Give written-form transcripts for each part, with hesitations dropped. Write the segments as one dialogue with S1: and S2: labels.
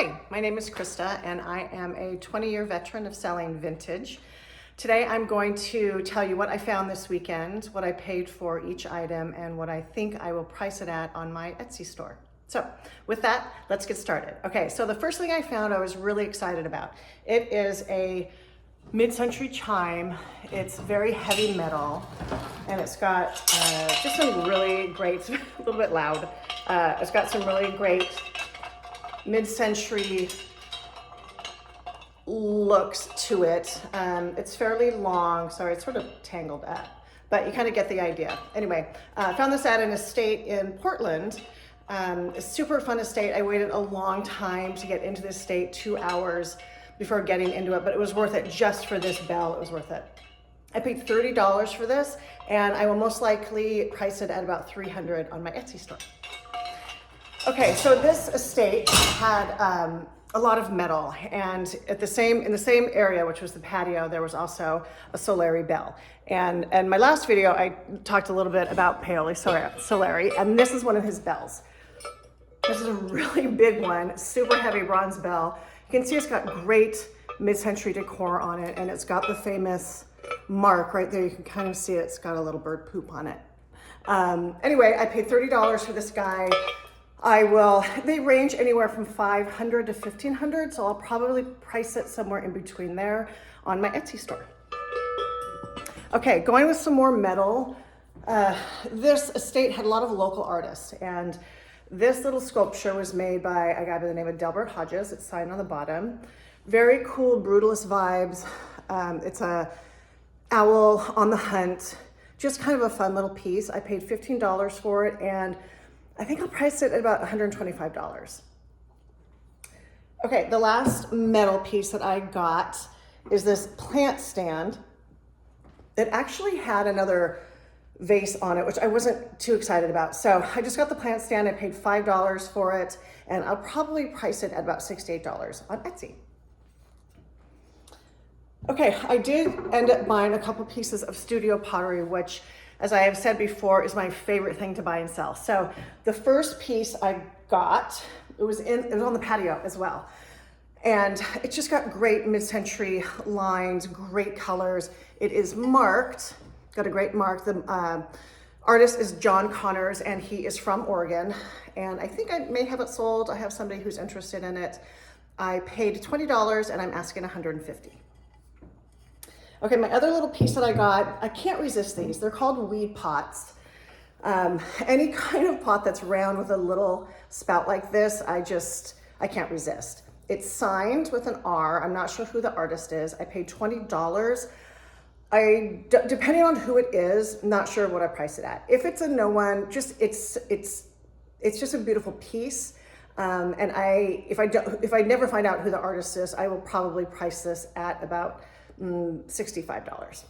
S1: Hi, my name is Krista and I am a 20-year veteran of selling vintage. Today I'm going to tell you what I found this weekend, what I paid for each item, and what I think I will price it at on my Etsy store. So with that, let's get started. Okay, so the first thing I found I was really excited about. It is a mid-century chime. It's very heavy metal and it's got just some really great, a little bit loud, it's got some really great mid-century looks to it. It's fairly long, sorry, it's sort of tangled up, but you kind of get the idea. Anyway, I found this at an estate in Portland. A super fun estate. I waited a long time to get into this estate, 2 hours before getting into it, but it was worth it just for this bell. It was worth it. I paid $30 for this, and I will most likely price it at about $300 on my Etsy store. Okay, so this estate had a lot of metal, and in the same area, which was the patio, there was also a Solari bell. And in my last video, I talked a little bit about Paoli Solari, and this is one of his bells. This is a really big one, super heavy bronze bell. You can see it's got great mid-century decor on it, and it's got the famous mark right there. You can kind of see it. It's got a little bird poop on it. Anyway, I paid $30 for this guy. They range anywhere from $500 to $1,500, so I'll probably price it somewhere in between there on my Etsy store. Okay, going with some more metal. This estate had a lot of local artists, and this little sculpture was made by a guy by the name of Delbert Hodges. It's signed on the bottom. Very cool, brutalist vibes. It's a owl on the hunt. Just kind of a fun little piece. I paid $15 for it, and I think I'll price it at about $125. Okay, the last metal piece that I got is this plant stand. It actually had another vase on it, which I wasn't too excited about. So I just got the plant stand. I paid $5 for it, and I'll probably price it at about $68 on Etsy. Okay, I did end up buying a couple pieces of studio pottery, which, as I have said before, is my favorite thing to buy and sell. So the first piece I got, it was on the patio as well. And it just got great mid-century lines, great colors. It is marked, got a great mark. The artist is John Connors, and he is from Oregon. And I think I may have it sold. I have somebody who's interested in it. I paid $20 and I'm asking $150. Okay, my other little piece that I got, I can't resist these. They're called weed pots. Any kind of pot that's round with a little spout like this, I can't resist. It's signed with an R. I'm not sure who the artist is. I paid $20. Depending on who it is, not sure what I price it at. If it's a no one, it's just a beautiful piece. And if I never find out who the artist is, I will probably price this at about $65.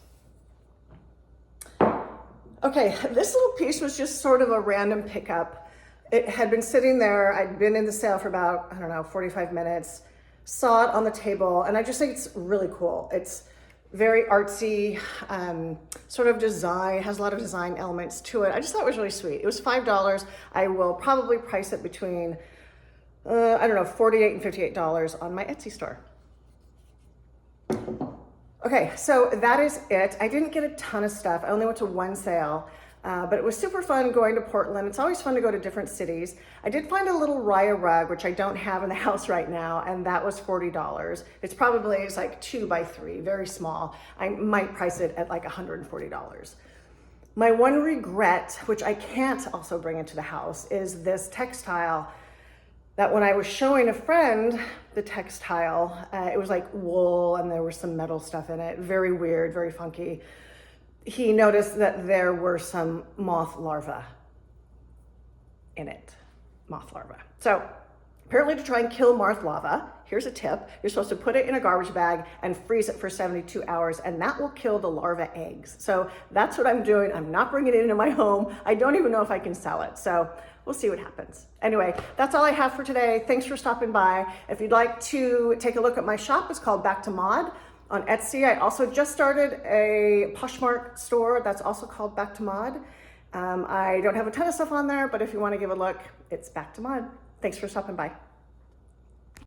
S1: Okay, this little piece was just sort of a random pickup. It had been sitting there. I'd been in the sale for about, 45 minutes, saw it on the table, and I just think it's really cool. It's very artsy, sort of design, has a lot of design elements to it. I just thought it was really sweet. It was $5. I will probably price it between, $48 and $58 on my Etsy store. Okay, so that is it. I didn't get a ton of stuff. I only went to one sale, but it was super fun going to Portland. It's always fun to go to different cities. I did find a little Raya rug, which I don't have in the house right now, and that was $40. It's like 2 by 3, very small. I might price it at like $140. My one regret, which I can't also bring into the house, is this textile that when I was showing a friend the textile, it was like wool and there was some metal stuff in it. Very weird, very funky. He noticed that there were some moth larvae in it, moth larvae. So apparently to try and kill moth larvae, here's a tip. You're supposed to put it in a garbage bag and freeze it for 72 hours, and that will kill the larva eggs. So that's what I'm doing. I'm not bringing it into my home. I don't even know if I can sell it. So we'll see what happens. Anyway, that's all I have for today. Thanks for stopping by. If you'd like to take a look at my shop, it's called Back to Mod on Etsy. I also just started a Poshmark store that's also called Back to Mod. I don't have a ton of stuff on there, but if you want to give a look, it's Back to Mod. Thanks for stopping by.